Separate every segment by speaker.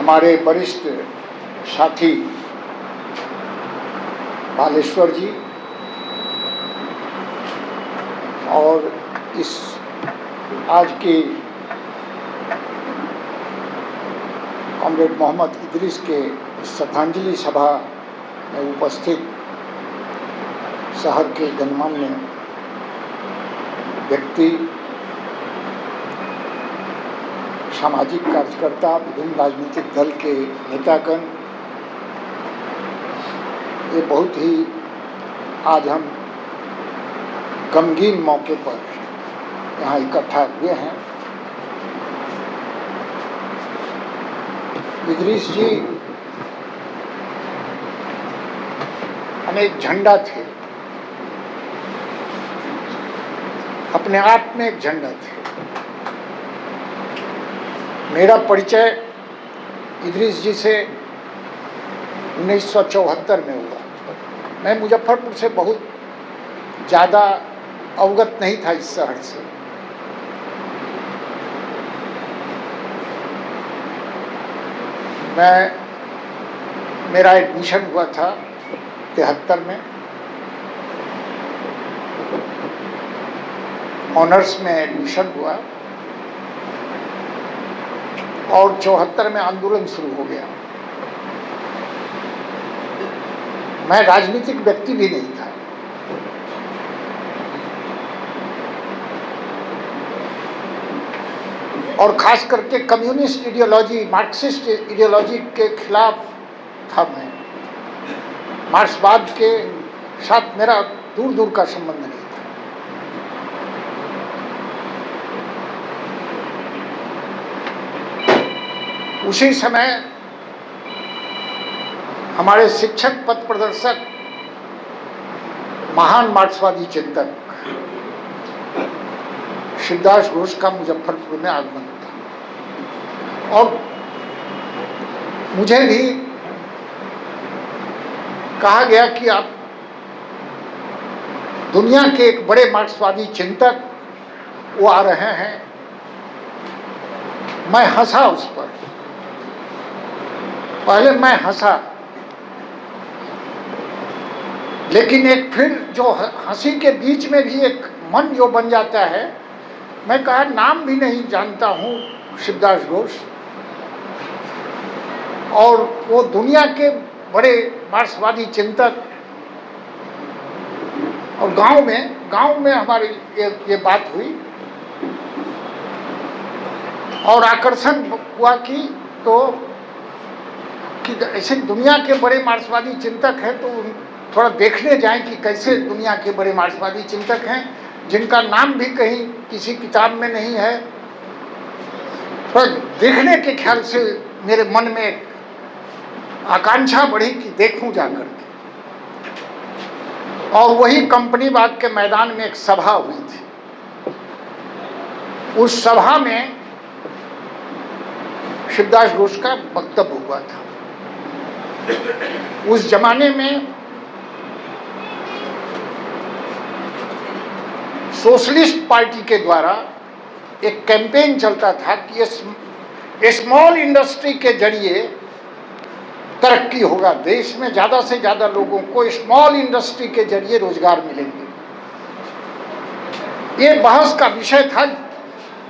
Speaker 1: हमारे वरिष्ठ साथी बालेश्वर जी और इस आज की कॉमरेड मोहम्मद इदरीस के श्रद्धांजलि सभा में उपस्थित शहर के गणमान्य व्यक्ति, सामाजिक कार्यकर्ता, विभिन्न राजनीतिक दल के नेतागण, ये बहुत ही आज हम गमगीन मौके पर यहाँ इकट्ठा हुए हैं। इदरीस जी एक झंडा थे, अपने आप में एक झंडा थे। मेरा परिचय इदरीस जी से 1974 में हुआ। मैं मुजफ्फरपुर से बहुत ज़्यादा अवगत नहीं था इस शहर से। मेरा एडमिशन हुआ था 73 में, ऑनर्स में एडमिशन हुआ और 74 में आंदोलन शुरू हो गया। मैं राजनीतिक व्यक्ति भी नहीं था। और खास करके कम्युनिस्ट आइडियोलॉजी, मार्क्सिस्ट आइडियोलॉजी के खिलाफ था। मैं मार्क्सवाद के साथ मेरा दूर दूर का संबंध नहीं था। उसी समय हमारे शिक्षक, पथ प्रदर्शक, महान मार्क्सवादी चिंतक शिवदास घोष का मुजफ्फरपुर में आगमन था और मुझे भी कहा गया कि आप दुनिया के एक बड़े मार्क्सवादी चिंतक वो आ रहे हैं। मैं हंसा उस पर, पहले मैं हंसा, लेकिन एक फिर जो हंसी के बीच में भी एक मन जो बन जाता है। मैं कहा नाम भी नहीं जानता हूँ शिवदास घोष, और वो दुनिया के बड़े मार्क्सवादी चिंतक, और गांव में हमारी ये बात हुई और आकर्षण हुआ कि ऐसे दुनिया के बड़े मार्क्सवादी चिंतक हैं तो थोड़ा देखने जाएं कि कैसे दुनिया के बड़े मार्क्सवादी चिंतक हैं जिनका नाम भी कहीं किसी किताब में नहीं है। थोड़ा देखने के ख्याल से मेरे मन में एक आकांक्षा बढ़ी कि देखूं जाकर के। और वही कंपनी बाग के मैदान में एक सभा हुई थी। उस सभा में शिवदास घोष का वक्तव्य हुआ था। उस जमाने में सोशलिस्ट पार्टी के द्वारा एक कैंपेन चलता था कि स्मॉल इंडस्ट्री के जरिए तरक्की होगा, देश में ज़्यादा से ज़्यादा लोगों को स्मॉल इंडस्ट्री के जरिए रोजगार मिलेंगे। ये बहस का विषय था।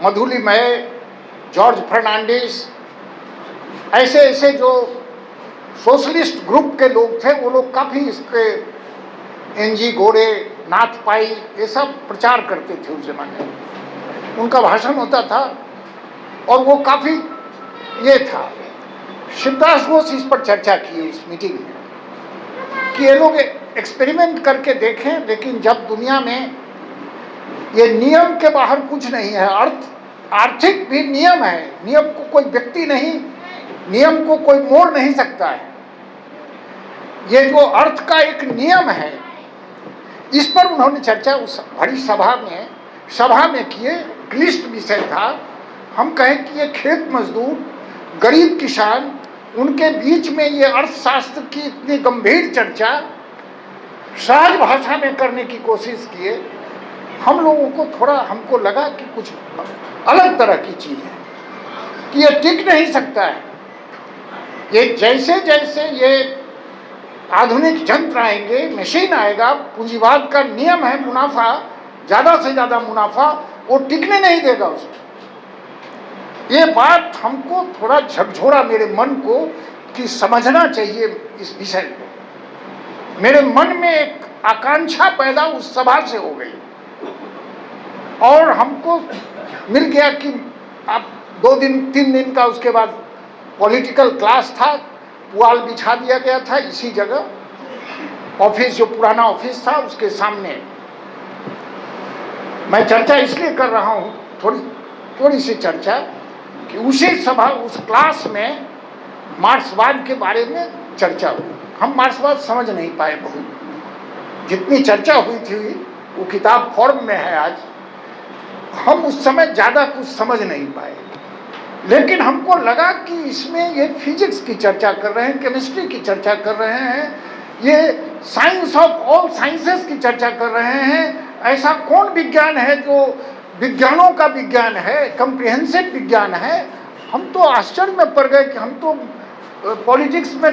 Speaker 1: मधुली मय, जॉर्ज फर्नांडिस, ऐसे जो सोशलिस्ट ग्रुप के लोग थे वो लोग काफ़ी इसके, एनजी गोरे, नाथ पाई, ये सब प्रचार करते थे उस जमाने में। उनका भाषण होता था और वो काफ़ी ये था। शिवदास घोष इस पर चर्चा की उस मीटिंग में कि ये लोग एक्सपेरिमेंट करके देखें, लेकिन जब दुनिया में ये नियम के बाहर कुछ नहीं है, आर्थिक भी नियम है, नियम को कोई व्यक्ति नहीं, नियम को कोई मोड़ नहीं सकता है। ये जो अर्थ का एक नियम है, इस पर उन्होंने चर्चा उस बड़ी सभा में किए। क्लिष्ट विषय था। हम कहें कि ये खेत मजदूर, गरीब किसान, उनके बीच में ये अर्थशास्त्र की इतनी गंभीर चर्चा सहज भाषा में करने की कोशिश किए। हम लोगों को थोड़ा, हमको लगा कि कुछ अलग तरह की चीज़ है, कि ये टिक नहीं सकता है। ये जैसे जैसे ये आधुनिक यंत्र आएंगे, मशीन आएगा, पूंजीवाद का नियम है मुनाफा, ज़्यादा से ज़्यादा मुनाफा, वो टिकने नहीं देगा उसको। ये बात हमको थोड़ा झकझोरा मेरे मन को कि समझना चाहिए इस विषय को। मेरे मन में एक आकांक्षा पैदा उस सभा से हो गई और हमको मिल गया कि अब 2 दिन 3 दिन का उसके बाद पॉलिटिकल क्लास था, पुआल बिछा दिया गया था इसी जगह, ऑफिस जो पुराना ऑफिस था उसके सामने। मैं चर्चा इसलिए कर रहा हूँ, थोड़ी सी चर्चा, कि उसी सभा उस क्लास में मार्क्सवाद के बारे में चर्चा हुई। हम मार्क्सवाद समझ नहीं पाए बहुत, जितनी चर्चा हुई थी वो किताब फॉर्म में है आज, हम उस समय ज़्यादा कुछ समझ नहीं पाए। लेकिन हमको लगा कि इसमें ये फिजिक्स की चर्चा कर रहे हैं, केमिस्ट्री की चर्चा कर रहे हैं, ये साइंस ऑफ ऑल साइंसेस की चर्चा कर रहे हैं। ऐसा कौन विज्ञान है जो विज्ञानों का विज्ञान है, कम्प्रिहेंसिव विज्ञान है। हम तो आश्चर्य में पड़ गए कि हम तो पॉलिटिक्स में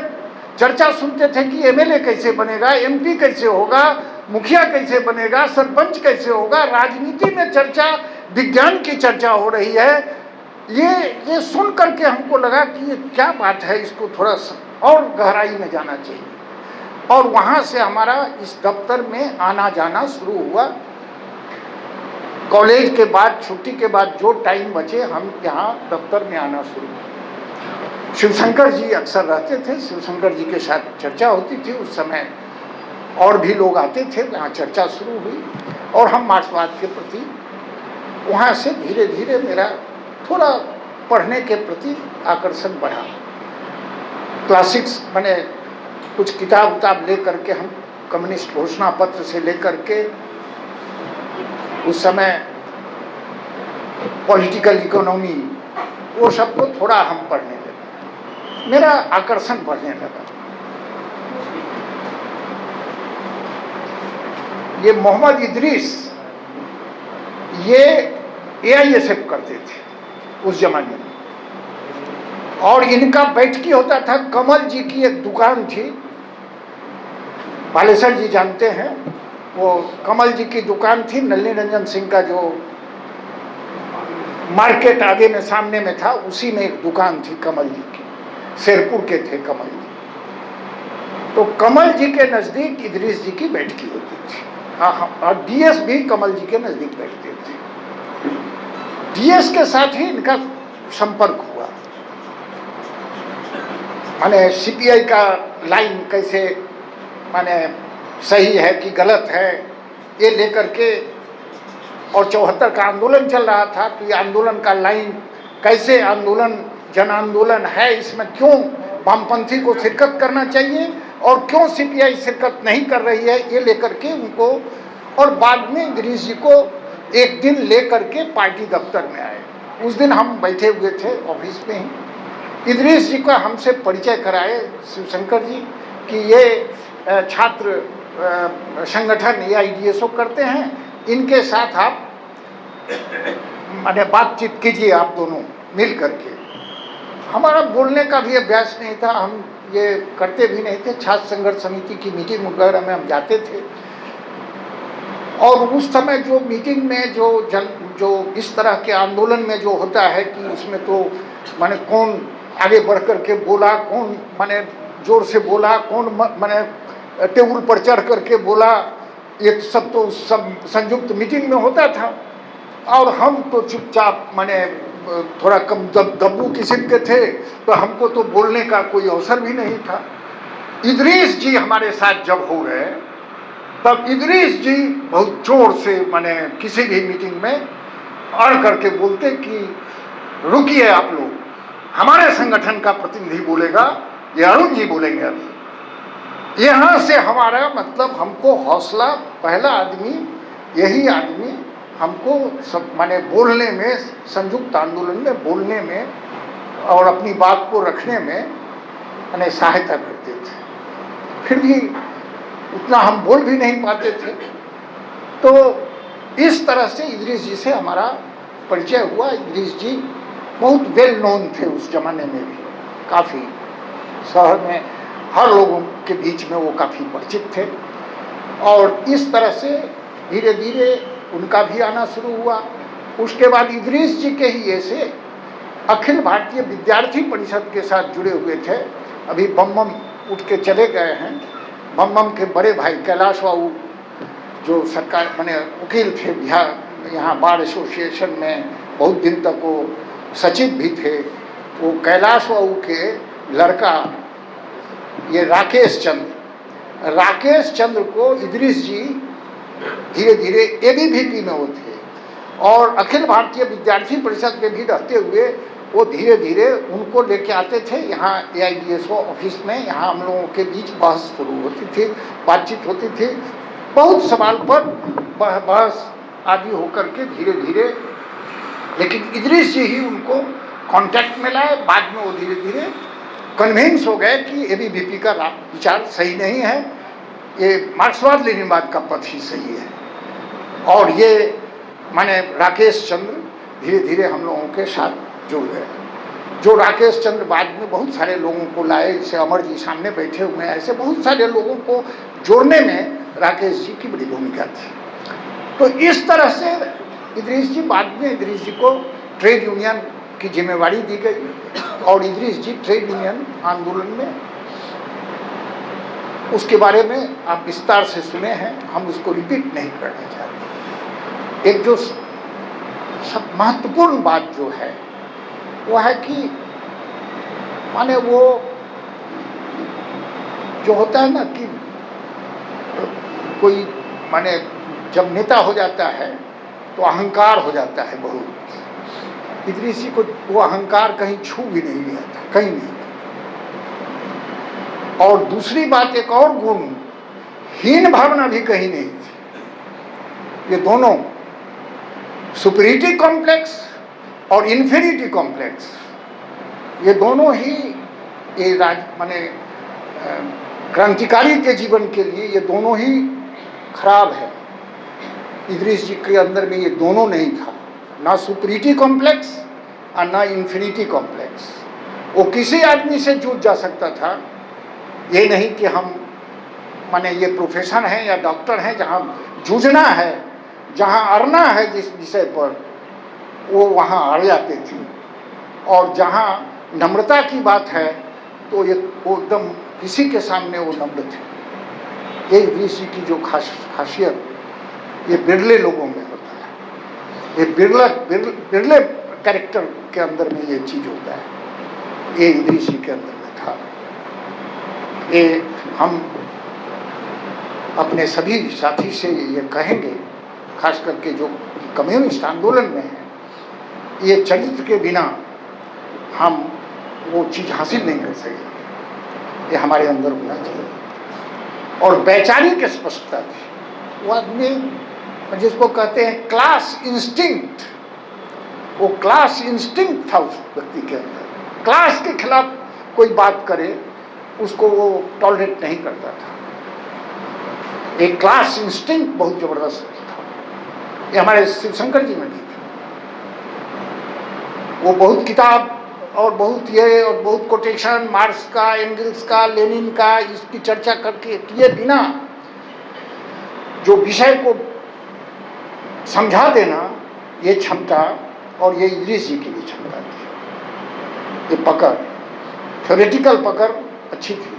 Speaker 1: चर्चा सुनते थे कि एमएलए कैसे बनेगा, एमपी कैसे होगा, मुखिया कैसे बनेगा, सरपंच कैसे होगा। राजनीति में चर्चा, विज्ञान की चर्चा हो रही है। ये सुन करके हमको लगा कि ये क्या बात है, इसको थोड़ा और गहराई में जाना चाहिए। और वहाँ से हमारा इस दफ्तर में आना जाना शुरू हुआ। कॉलेज के बाद, छुट्टी के बाद जो टाइम बचे, हम यहाँ दफ्तर में आना शुरू हुआ। शिवशंकर जी अक्सर रहते थे, शिवशंकर जी के साथ चर्चा होती थी उस समय, और भी लोग आते थे, यहाँ चर्चा शुरू हुई और हम मार्क्सवाद के प्रति वहाँ से धीरे धीरे मेरा थोड़ा पढ़ने के प्रति आकर्षण बढ़ा। क्लासिक्स मैंने कुछ किताब ले करके, हम कम्युनिस्ट घोषणा पत्र से लेकर के उस समय पॉलिटिकल इकोनॉमी, वो सब को थोड़ा हम पढ़ने लगे, मेरा आकर्षण बढ़ने लगा। ये मोहम्मद इदरीस, ये AISF करते थे उस जमाने में, और इनका बैठकी होता था। कमल जी की एक दुकान थी, बालेश्वर जी जानते हैं, वो कमल जी की दुकान थी, नलिनी रंजन सिंह का जो मार्केट आगे में सामने में था, उसी में एक दुकान थी कमल जी की, शेरपुर के थे कमल जी। तो कमल जी के नज़दीक इदरीस जी की बैठकी होती थी। हाँ, और DS भी कमल जी के नज़दीक बैठते थे। DS के साथ ही इनका संपर्क हुआ। माने CPI का लाइन कैसे माने सही है कि गलत है, ये लेकर के, और 74 का आंदोलन चल रहा था, तो ये आंदोलन का लाइन कैसे, आंदोलन जन आंदोलन है, इसमें क्यों वामपंथी को शिरकत करना चाहिए और क्यों CPI शिरकत नहीं कर रही है, ये लेकर के उनको। और बाद में इदरीस जी को एक दिन लेकर के पार्टी दफ्तर में आए। उस दिन हम बैठे हुए थे ऑफिस में ही, इदरीस जी का हमसे परिचय कराए शिवशंकर जी कि ये छात्र संगठन AIDSO करते हैं, इनके साथ आप माने बातचीत कीजिए, आप दोनों मिल करके। हमारा बोलने का भी अभ्यास नहीं था, हम ये करते भी नहीं थे। छात्र संघर्ष समिति की मीटिंग वगैरह में हम जाते थे, और उस समय जो मीटिंग में जो इस तरह के आंदोलन में जो होता है कि उसमें तो माने कौन आगे बढ़ कर के बोला, कौन माने जोर से बोला, कौन माने टेबल पर चढ़ करके बोला, ये सब तो सब संयुक्त मीटिंग में होता था। और हम तो चुपचाप माने थोड़ा कम दब्बू किस्म के थे, तो हमको तो बोलने का कोई अवसर भी नहीं था। इदरीस जी हमारे साथ जब हो गए, तब इदरीस जी बहुत जोर से माने किसी भी मीटिंग में अड़ करके बोलते कि रुकिए आप लोग, हमारे संगठन का प्रतिनिधि बोलेगा, ये अरुण जी बोलेंगे अभी। यहाँ से हमारा मतलब हमको हौसला, पहला आदमी यही आदमी हमको सब माने बोलने में, संयुक्त आंदोलन में बोलने में और अपनी बात को रखने में माने सहायता करते थे। फिर भी उतना हम बोल भी नहीं पाते थे। तो इस तरह से इदरीस जी से हमारा परिचय हुआ। इदरीस जी बहुत वेल नोन थे उस जमाने में भी, काफ़ी। शहर में हर लोगों के बीच में वो काफ़ी परिचित थे। और इस तरह से धीरे धीरे उनका भी आना शुरू हुआ। उसके बाद इदरीस जी के ही ऐसे अखिल भारतीय विद्यार्थी परिषद के साथ जुड़े हुए थे। अभी बम उठ के चले गए हैं। बम के बड़े भाई कैलाश बाबू जो सरकार माने वकील थे, बिहार यहाँ बार एसोसिएशन में बहुत दिन तक वो सचिव भी थे। वो कैलाश बाबू के लड़का ये राकेश चंद्र को इदरीस जी धीरे धीरे एबीवीपी में वो थे और अखिल भारतीय विद्यार्थी परिषद में भी रहते हुए वो धीरे धीरे उनको लेके आते थे यहाँ AIDSO ऑफिस में। यहाँ हम लोगों के बीच बहस शुरू होती थी, बातचीत होती थी, बहुत सवाल पर बहस आदि होकर के धीरे धीरे, लेकिन इदरीस जी ही उनको कांटेक्ट में लाए। बाद में वो धीरे धीरे कन्विंस हो गए कि एबीवीपी का विचार सही नहीं है, ये मार्क्सवाद लेनिनवाद का पथ ही सही है। और ये माने राकेश चंद्र धीरे धीरे हम लोगों के साथ जुड़ गए। जो राकेश चंद्र बाद में बहुत सारे लोगों को लाए, जैसे अमर जी सामने बैठे हुए हैं, ऐसे बहुत सारे लोगों को जोड़ने में राकेश जी की बड़ी भूमिका थी। तो इस तरह से इदरीस जी बाद में इदरीस जी को ट्रेड यूनियन की जिम्मेवारी दी गई और इदरीस जी ट्रेड यूनियन आंदोलन में, उसके बारे में आप विस्तार से सुने हैं, हम उसको रिपीट नहीं करना चाहते। एक जो सब महत्वपूर्ण बात जो है वो है कि माने वो जो होता है ना कि कोई माने जब नेता हो जाता है तो अहंकार हो जाता है बहुत। इदरीस जी को वो अहंकार कहीं छू भी नहीं लिया था, कहीं नहीं। और दूसरी बात, एक और गुण, हीन भावना भी कहीं नहीं थी। ये दोनों सुपीरियरिटी कॉम्प्लेक्स और इन्फीरियरिटी कॉम्प्लेक्स, ये दोनों ही ये माने क्रांतिकारी के जीवन के लिए ये दोनों ही खराब है। इदरीस जी के अंदर में ये दोनों नहीं था, ना सुपीरियरिटी कॉम्प्लेक्स और ना इन्फीरियरिटी कॉम्प्लेक्स। वो किसी आदमी से जूझ जा सकता था, ये नहीं कि हम माने ये प्रोफेशन है या डॉक्टर हैं जहाँ जूझना है, जहाँ अड़ना है जिस विषय पर, वो वहाँ अड़ जाते थे। और जहाँ नम्रता की बात है तो ये वो एकदम किसी के सामने वो नम्र थे। ये इदरीस जी की जो खासियत ये बिरले लोगों में होता है, ये बिरले कैरेक्टर के अंदर में ये चीज़ होता है, ये इदरीस जी के अंदर में था। ये हम अपने सभी साथी से ये कहेंगे, खास करके जो कम्युनिस्ट आंदोलन में है, ये चरित्र के बिना हम वो चीज़ हासिल नहीं कर सकेंगे, ये हमारे अंदर होना चाहिए। और वैचारिक स्पष्टता थी। वो आदमी जिसको कहते हैं क्लास इंस्टिंक्ट, वो क्लास इंस्टिंक्ट था उस व्यक्ति के अंदर। क्लास के खिलाफ कोई बात करे उसको वो टॉलरेट नहीं करता था। एक क्लास इंस्टिंक्ट बहुत जबरदस्त था। ये हमारे शिवशंकर जी में भी था। वो बहुत किताब और बहुत ये और बहुत कोटेशन मार्क्स का, एंगल्स का, लेनिन का, इसकी चर्चा करके किए बिना जो विषय को समझा देना, ये क्षमता, और ये इदरीस जी की भी क्षमता थी। ये पकड़, थ्योरेटिकल पकड़ अच्छी थी।